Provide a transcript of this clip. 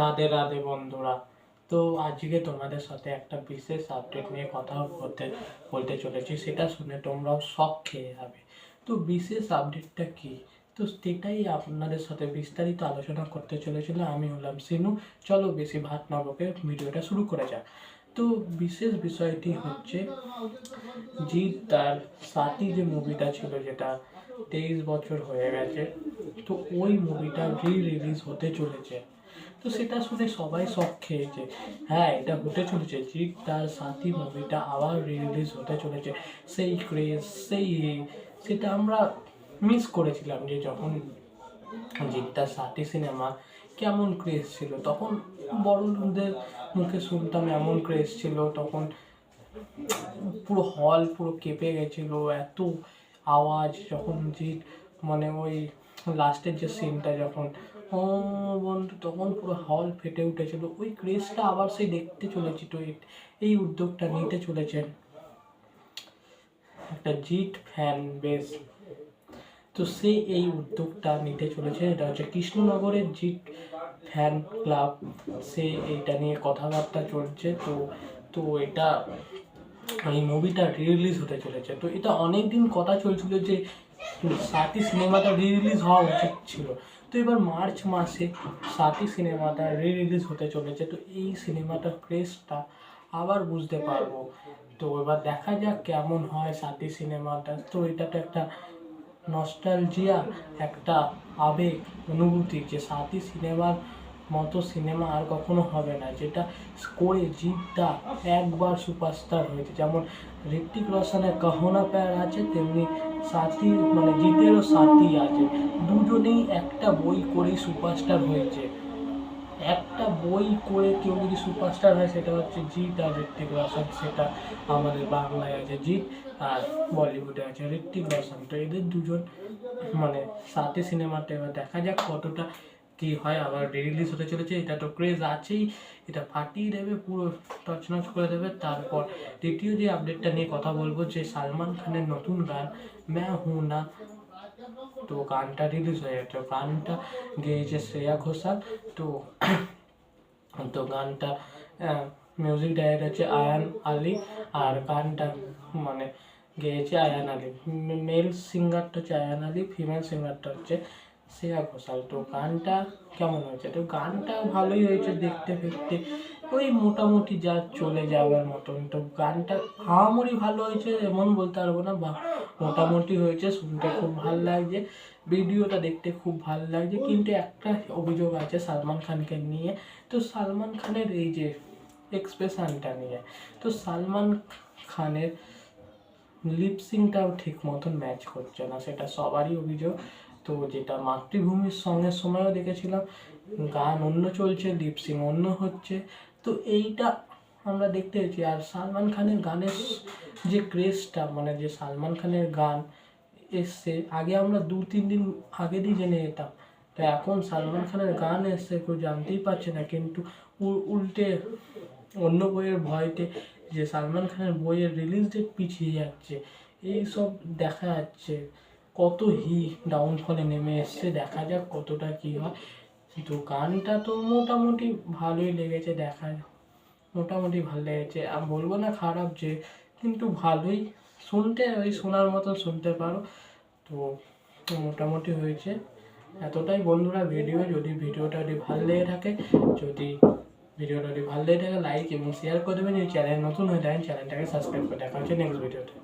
রাধে রাধে বন্ধুরা। তো আজকে তোমাদের সাথে একটা বিশেষ আপডেট নিয়ে কথা বলতে চলেছি, সেটা শুনে তোমরাও শক খেয়ে যাবে। তো বিশেষ আপডেটটা কি, তো সেটাই আপনাদের সাথে বিস্তারিত আলোচনা করতে চলেছিল। আমি হলাম সিনু। চলো বেশি ভাত না বকে ভিডিওটা শুরু করে যাক। তো বিশেষ বিষয়টি হচ্ছে, জিৎ তার সাথী যে মুভিটা ছিল, যেটা 23 বছর হয়ে গেছে, তো ওই মুভিটা রিলিজ হতে চলেছে। তো সেটা শুনে সবাই শক খেয়েছে। হ্যাঁ, এটা হতে চলেছে, জিৎ তার সাথী মুভিটা আবার রিলিজ হতে চলেছে। সেই ক্রেজ, সেটা আমরা মিস করেছিলাম, যে যখন জিৎ তার সাথী সিনেমা কেমন ক্রেজ ছিল, তখন বড় লোকদের মুখে শুনতাম এমন ক্রেজ ছিল, তখন পুরো হল পুরো কেঁপে গেছিল, এত আওয়াজ যখন জিৎ মানে ওই লাস্টের যে সিনটা যখন ও বন্ধু, তখন পুরো হল ফেটে উঠেছিল। ওই ক্রেজটা আবার সেই দেখতে চলেছি। তো এই উদ্যোগটা নিতে চলেছেন একটা জিৎ ফ্যান বেস। তো সে এই উদ্যোগটা নিতে চলেছে, এটা হচ্ছে কৃষ্ণনগরের জিৎ ফ্যান ক্লাব। সে এইটা নিয়ে কথাবার্তা চলছে। তো তো এটা এই মুভিটা রিলিজ হতে চলেছে। তো এটা অনেক দিন কথা চলছিল যে সাথী সিনেমাটা রিলিজ হওয়া উচিত ছিল। তো এবার মার্চ মাসে সাথী সিনেমাটা রিলিজ হতে চলেছে। তো এই সিনেমাটার ক্রেজটা আবার বুঝতে পারবো। তো এবার দেখা যাক কেমন হয় সাথী সিনেমাটা। তো এটা তো একটা নস্টালজিয়া, একটা আবেগ অনুভূতি, যে সাথী সিনেমার মতো সিনেমা আর কখনো হবে না, যেটা করে জিৎটা একবার সুপারস্টার হয়েছে। যেমন ঋত্বিক রোশনের কহো না প্যার আছে, তেমনি সাথী মানে জিতেরও সাথী আছে। দুজনেই একটা বই করেই সুপারস্টার হয়েছে। একটা বই করে কেউ যদি সুপারস্টার হয়, সেটা হচ্ছে জিৎ আর ঋত্বিক রোশন। সেটা আমাদের বাংলায় আছে জিৎ, আর বলিউডে আছে ঋত্বিক রোশন। তো এদের দুজন মানে সাথী সিনেমাটা এবার দেখা যাক কতটা কি হয়। আবার রিলিজ হতে চলেছে, এটা তো ক্রেজ আছেই, এটা ফাটিয়ে দেবে, পুরো তছনছ করে দেবে। তারপর দ্বিতীয় যে আপডেটটা নিয়ে কথা বলবো, যে সালমান খানের নতুন গান ম্যায় হুঁ না, তো গানটা রিলিজ হয়ে গেছে। গানটা গেয়েছে শ্রেয়া ঘোষাল। তো তো গানটা মিউজিক ডাইরেক্টর হচ্ছে আয়ান আলী, আর গানটা মানে গেয়েছে আয়ান আলী। মেল সিঙ্গারটা হচ্ছে আয়ান আলী, ফিমেল সিঙ্গারটা হচ্ছে শ্রেয়া ঘোষাল। তো গানটা কেমন হয়েছে? তো গানটা ভালোই হয়েছে, দেখতে ফেকতে ওই মোটামুটি যা চলে যাওয়ার মতন। তো গানটা আহামরি ভালো হয়েছে এমন বলতে পারবো না, বা মোটামুটি হয়েছে, শুনতে খুব ভালো লাগছে, ভিডিওটা দেখতে খুব ভালো লাগছে। কিন্তু একটা অভিযোগ আছে সালমান খানকে নিয়ে। তো সালমান খানের এই যে এক্সপ্রেশনটা নিয়ে, তো সালমান খানের লিপসিংটাও ঠিক মতন ম্যাচ করছে না, সেটা সবারই অভিযোগ। তো যেটা মাতৃভূমির সঙ্গের সময়ও দেখেছিলাম, গান অন্য চলছে, লিপসিং অন্য হচ্ছে। তো এইটা আমরা দেখতে পেয়েছি। আর সালমান খানের গানের যে ক্রেজটা, মানে যে সালমান খানের গান এসছে, আগে আমরা 2-3 দিন আগে দিয়ে জেনে যেতাম। তো এখন সালমান খানের গান এসছে, কেউ জানতেই পারছে না। কিন্তু উল্টে অন্য বইয়ের ভয়তে যে সালমান খানের বইয়ের রিলিজ ডেট পিছিয়ে যাচ্ছে, এই সব দেখা যাচ্ছে। কত ডাউনফলে নেমে এসছে, দেখা যাক কতটা কী হয়। তো গানটা তো মোটামুটি ভালোই লেগেছে, মোটামুটি ভালো লেগেছে। আমি বলবো না খারাপ, যে কিন্তু ভালোই শুনতে, ওই শোনার মতো শুনতে পারো। তো মোটামুটি হয়েছে। এতটাই বন্ধুরা ভিডিও। যদি ভিডিওটা ভালো লেগে থাকে, লাইক এবং শেয়ার করে দেবেন। এই চ্যানেল নতুন হয়ে থাকেন, চ্যানেলটাকে সাবস্ক্রাইব করে দেখা হচ্ছে নেক্সট ভিডিওতে।